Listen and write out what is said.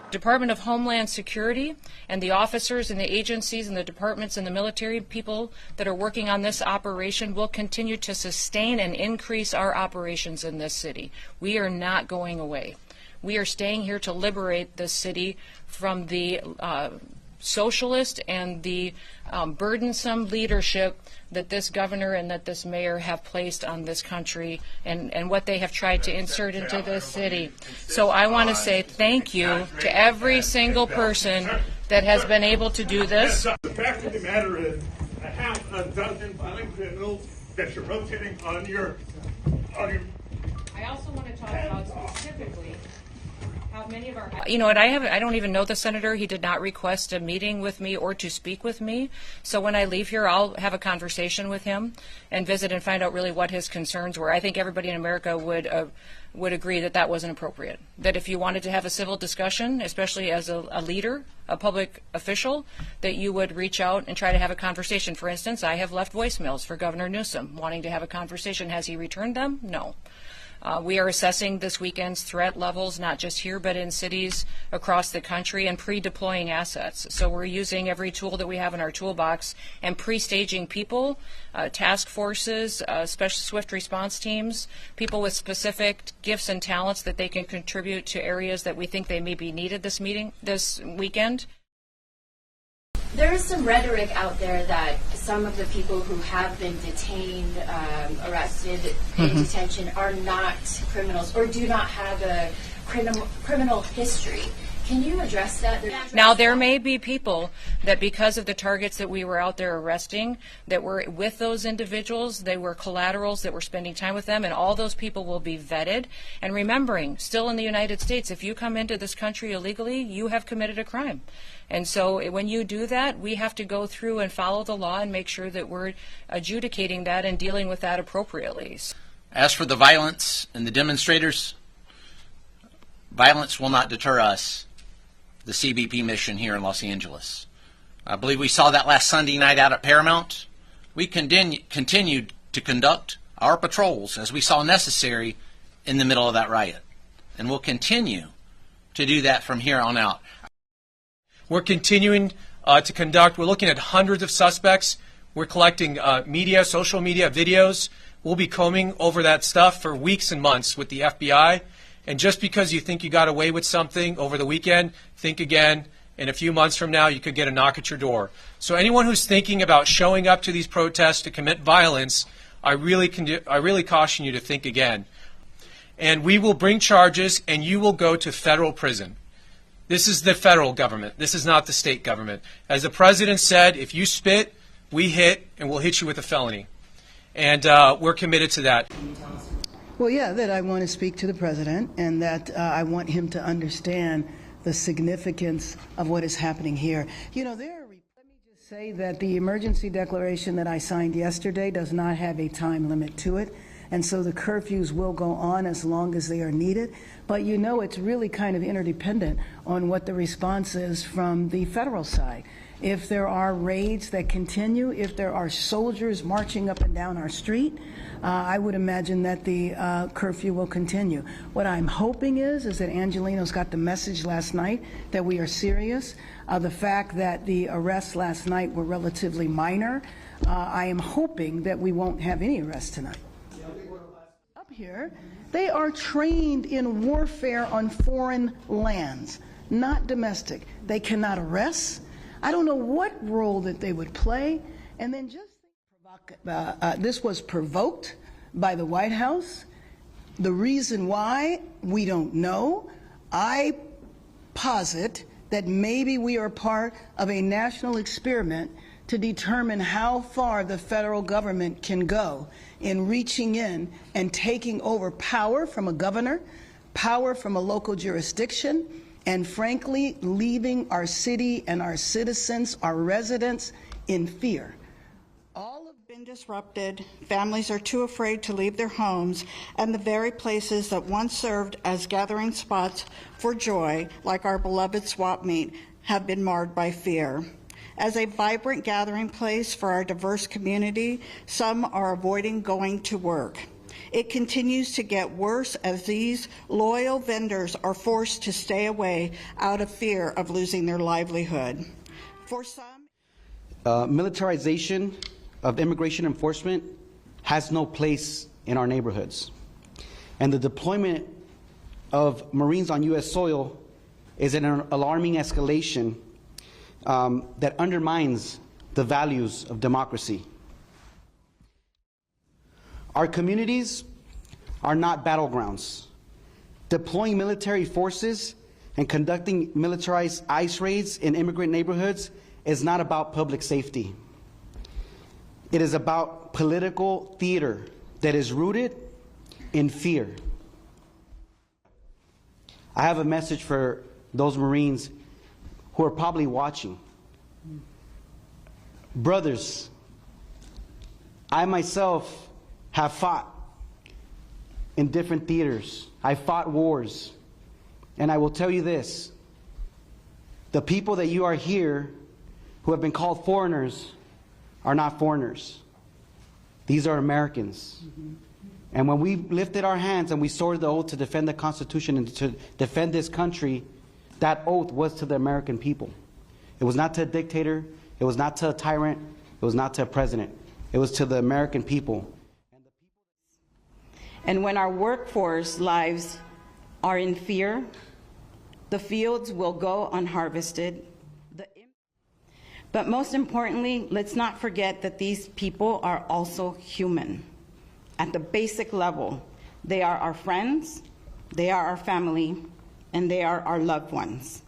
Department of Homeland Security and the officers and the agencies and the departments and the military people that are working on this operation will continue to sustain and increase our operations in this city. We are not going away. We are staying here to liberate this city from the socialist and the burdensome leadership that this governor and that this mayor have placed on this country and what they have tried to insert into this city. So I want to say thank you to every single person that has been able to do this. The fact of the matter is, a half a dozen violent criminals that you're rotating on your. I also want to talk about specifically how many of our. You know, and I don't even know the senator. He did not request a meeting with me or to speak with me. So when I leave here, I'll have a conversation with him and visit and find out really what his concerns were. I think everybody in America would agree that that wasn't appropriate. That if you wanted to have a civil discussion, especially as a leader, a public official, that you would reach out and try to have a conversation. For instance, I have left voicemails for Governor Newsom wanting to have a conversation. Has he returned them? No. We are assessing this weekend's threat levels, not just here, but in cities across the country, and pre-deploying assets. So we're using every tool that we have in our toolbox and pre-staging people, task forces, special swift response teams, people with specific gifts and talents that they can contribute to areas that we think they may be needed this weekend. There is some rhetoric out there that some of the people who have been detained, arrested, in detention are not criminals or do not have a criminal history. Can you address that? Now, there may be people that because of the targets that we were out there arresting, that were with those individuals, they were collaterals that were spending time with them, and all those people will be vetted. And remembering, still in the United States, if you come into this country illegally, you have committed a crime. And so when you do that, we have to go through and follow the law and make sure that we're adjudicating that and dealing with that appropriately. As for the violence and the demonstrators, violence will not deter us, the CBP mission here in Los Angeles. I believe we saw that last Sunday night out at Paramount. We continued to conduct our patrols as we saw necessary in the middle of that riot. And we'll continue to do that from here on out. We're continuing to conduct. We're looking at hundreds of suspects. We're collecting media, social media, videos. We'll be combing over that stuff for weeks and months with the FBI. And just because you think you got away with something over the weekend, think again. In a few months from now, you could get a knock at your door. So anyone who's thinking about showing up to these protests to commit violence, I really caution you to think again. And we will bring charges, and you will go to federal prison. This is the federal government. This is not the state government. As the president said, if you spit, we hit, and we'll hit you with a felony. And we're committed to that. Well, yeah, that I want to speak to the president, and that I want him to understand the significance of what is happening here. You know, let me just say that the emergency declaration that I signed yesterday does not have a time limit to it. And so the curfews will go on as long as they are needed. But you know, it's really kind of interdependent on what the response is from the federal side. If there are raids that continue, if there are soldiers marching up and down our street, I would imagine that the curfew will continue. What I'm hoping is that Angelino's got the message last night that we are serious. The fact that the arrests last night were relatively minor, I am hoping that we won't have any arrests tonight. Up here, they are trained in warfare on foreign lands, not domestic. They cannot arrest. I don't know what role that they would play. And then just this was provoked by the White House. The reason why, we don't know. I posit that maybe we are part of a national experiment to determine how far the federal government can go in reaching in and taking over power from a governor, power from a local jurisdiction, and frankly, leaving our city and our citizens, our residents, in fear. All have been disrupted. Families are too afraid to leave their homes, and the very places that once served as gathering spots for joy, like our beloved swap meet, have been marred by fear. As a vibrant gathering place for our diverse community, some are avoiding going to work. It continues to get worse as these loyal vendors are forced to stay away out of fear of losing their livelihood. For some, militarization of immigration enforcement has no place in our neighborhoods. And the deployment of Marines on U.S. soil is an alarming escalation that undermines the values of democracy. Our communities are not battlegrounds. Deploying military forces and conducting militarized ICE raids in immigrant neighborhoods is not about public safety. It is about political theater that is rooted in fear. I have a message for those Marines who are probably watching. Brothers, I myself have fought in different theaters. I fought wars. And I will tell you this, the people that you are here who have been called foreigners are not foreigners. These are Americans. And when we lifted our hands and we swore the oath to defend the Constitution and to defend this country, that oath was to the American people. It was not to a dictator. It was not to a tyrant. It was not to a president. It was to the American people. And when our workforce lives are in fear, the fields will go unharvested. But most importantly, let's not forget that these people are also human. At the basic level, they are our friends, they are our family, and they are our loved ones.